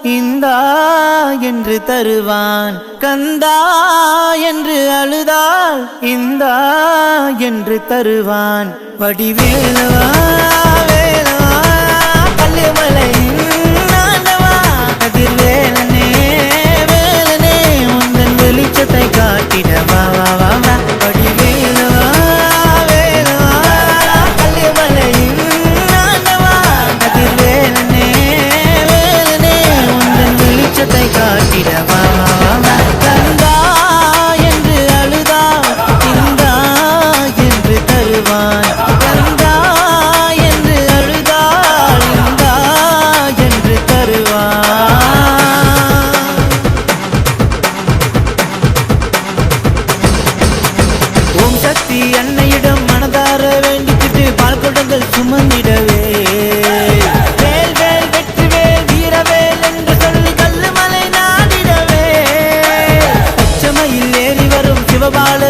இந்தா என்று தருவான். கந்தா என்று அழுதால் இந்தா என்று தருவான். வடிவேலவா வேலவா கல்லுமலையின் ஆண்டவா கதிர்வேலனே வேலனே உந்தன் வெளிச்சத்தை காட்டிடவா வா வா வா. வடிவேலவா வேலவா கல்லுமலையின் ஆண்டவா கதிர்வேலனே வேலனே உந்தன் வெளிச்சத்தை காட்டிடவா வா வா வா. கந்தா என்று அழுதால் இந்தா என்று தருவான். கந்தா என்று அழுதால் இந்தா என்று தருவான். ஓம் சக்தி அன்னையிடம் மனதார வேண்டிக்கிட்டு பால் குடங்கள் சுமந்திடவே வேல் வேல் வெற்றி வேல் வீரவேல் என்று சொல்லி கல்லுமலை நாடிடவே பச்சமையில் ஏறி வரும் சிவபால